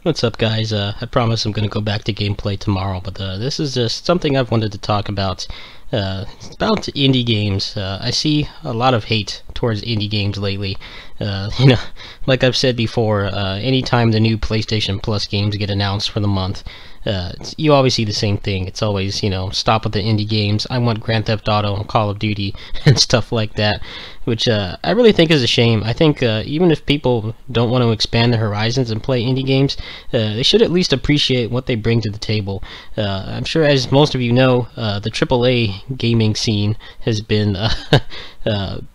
What's up, guys? I promise I'm going to go back to gameplay tomorrow, but this is just something I've wanted to talk about. It's about indie games. I see a lot of hate towards indie games lately. You know, like I've said before, anytime the new PlayStation Plus games get announced for the month, you always see the same thing. It's always, stop with the indie games. I want Grand Theft Auto and Call of Duty and stuff like that, which I really think is a shame. I think even if people don't want to expand their horizons and play indie games, they should at least appreciate what they bring to the table. I'm sure, as most of you know, the AAA gaming scene has been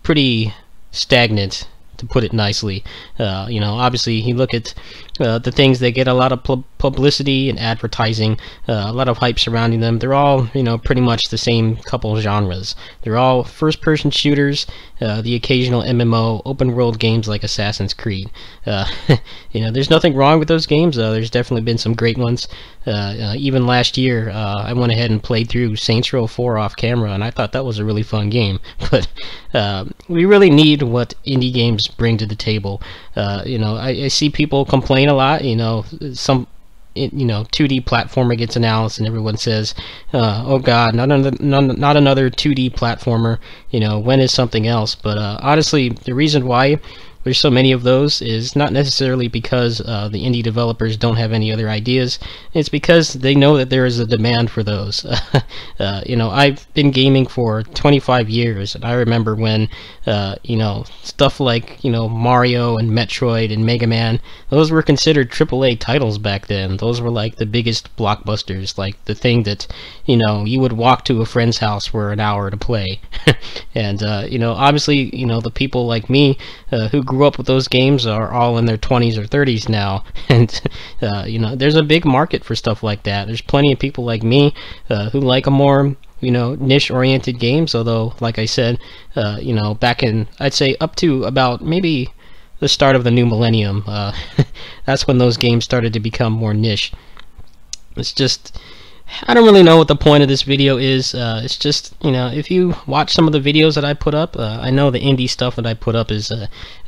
pretty stagnant, to put it nicely. Obviously, you look at the things that get a lot of publicity and advertising, a lot of hype surrounding them. They're all, pretty much the same couple genres. They're all first-person shooters, the occasional MMO, open-world games like Assassin's Creed. There's nothing wrong with those games. There's definitely been some great ones. Even last year, I went ahead and played through Saints Row 4 off camera, and I thought that was a really fun game. But we really need what indie games bring to the table. I see people complain a lot. 2D platformer gets announced and everyone says, oh god, not another 2D platformer. When is something else? But honestly, the reason why there's so many of those is not necessarily because the indie developers don't have any other ideas. It's because they know that there is a demand for those. I've been gaming for 25 years, and I remember when stuff like Mario and Metroid and Mega Man, those were considered AAA titles back then. Those were like the biggest blockbusters, like the thing that you would walk to a friend's house for an hour to play. And obviously, the people like me who grew up with those games are all in their 20s or 30s now, and there's a big market for stuff like that. There's plenty of people like me who like a more niche-oriented games. Although, like I said, back in, I'd say up to about maybe the start of the new millennium, that's when those games started to become more niche. It's just, I don't really know what the point of this video is. It's just, if you watch some of the videos that I put up, I know the indie stuff that I put up is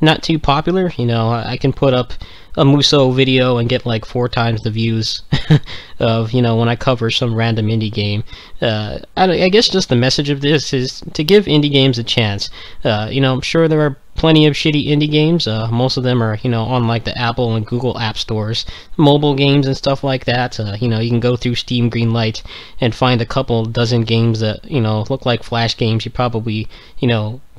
not too popular. I can put up a Muso video and get like 4 times the views of, when I cover some random indie game. I guess just the message of this is to give indie games a chance. I'm sure there are plenty of shitty indie games. Most of them are, on like the Apple and Google app stores, mobile games and stuff like that. You can go through Steam Greenlight and find a couple dozen games that, look like Flash games you probably,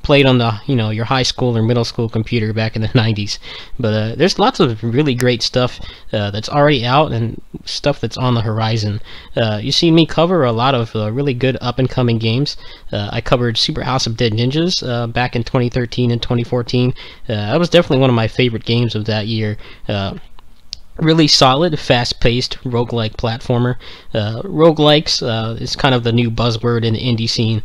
played on the, your high school or middle school computer back in the 90s. But there's lots of really great stuff that's already out and stuff that's on the horizon. You see me cover a lot of really good up-and-coming games. I covered Super House of Dead Ninjas back in 2013 and 2014. That was definitely one of my favorite games of that year. Really solid, fast-paced roguelike platformer. Roguelikes is kind of the new buzzword in the indie scene.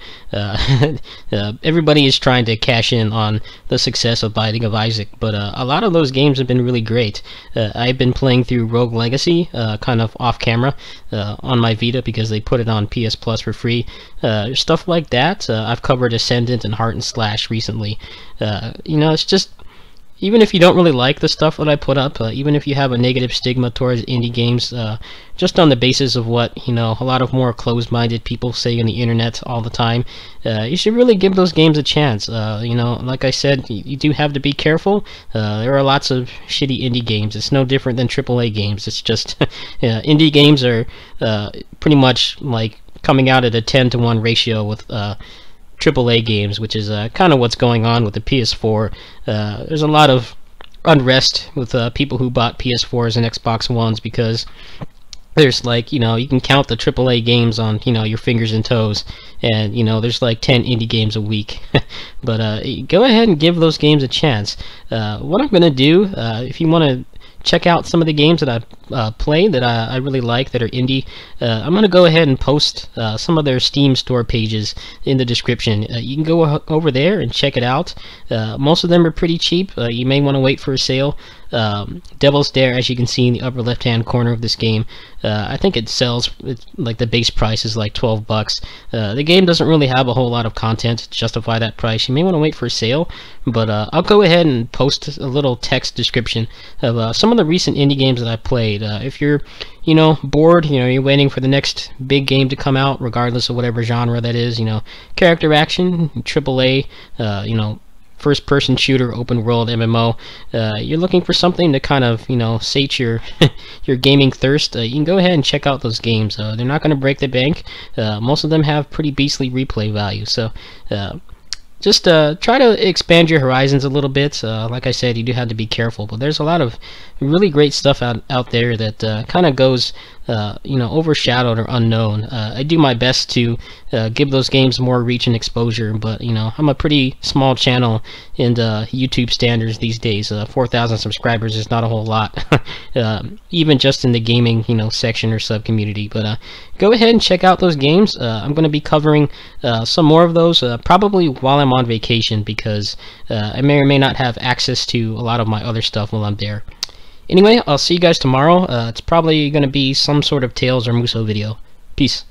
Everybody is trying to cash in on the success of Binding of Isaac, but a lot of those games have been really great. I've been playing through Rogue Legacy kind of off-camera on my Vita because they put it on PS Plus for free. Stuff like that. I've covered Ascendant and Heart and Slash recently. It's just, even if you don't really like the stuff that I put up, even if you have a negative stigma towards indie games, just on the basis of what, a lot of more closed-minded people say on the internet all the time, you should really give those games a chance. Like I said, you do have to be careful. There are lots of shitty indie games. It's no different than AAA games. It's just, indie games are pretty much like coming out at a 10-to-1 ratio with AAA games, which is kind of what's going on with the PS4. There's a lot of unrest with people who bought PS4s and Xbox Ones because there's like, you can count the AAA games on, your fingers and toes, and, there's like 10 indie games a week. But go ahead and give those games a chance. What I'm going to do, if you want to check out some of the games that I've played that I really like that are indie, I'm going to go ahead and post some of their Steam store pages in the description. You can go over there and check it out. Most of them are pretty cheap. You may want to wait for a sale. Devil's Dare, as you can see in the upper left hand corner of this game, I think it sells, like the base price is like $12. The game doesn't really have a whole lot of content to justify that price. You may want to wait for a sale, but I'll go ahead and post a little text description of some of the recent indie games that I played. If you're bored, you're waiting for the next big game to come out, regardless of whatever genre that is, character action, AAA, first-person shooter, open-world MMO, you're looking for something to kind of, sate your your gaming thirst, you can go ahead and check out those games. They're not going to break the bank. Most of them have pretty beastly replay value, so just try to expand your horizons a little bit. Like I said, you do have to be careful, but there's a lot of really great stuff out there that kind of goes overshadowed or unknown. I do my best to give those games more reach and exposure, but I'm a pretty small channel in YouTube standards these days. 4,000 subscribers is not a whole lot, even just in the gaming section or sub community. But go ahead and check out those games. I'm going to be covering some more of those probably while I'm on vacation, because I may or may not have access to a lot of my other stuff while I'm there. Anyway, I'll see you guys tomorrow. It's probably going to be some sort of Tales or Muso video. Peace.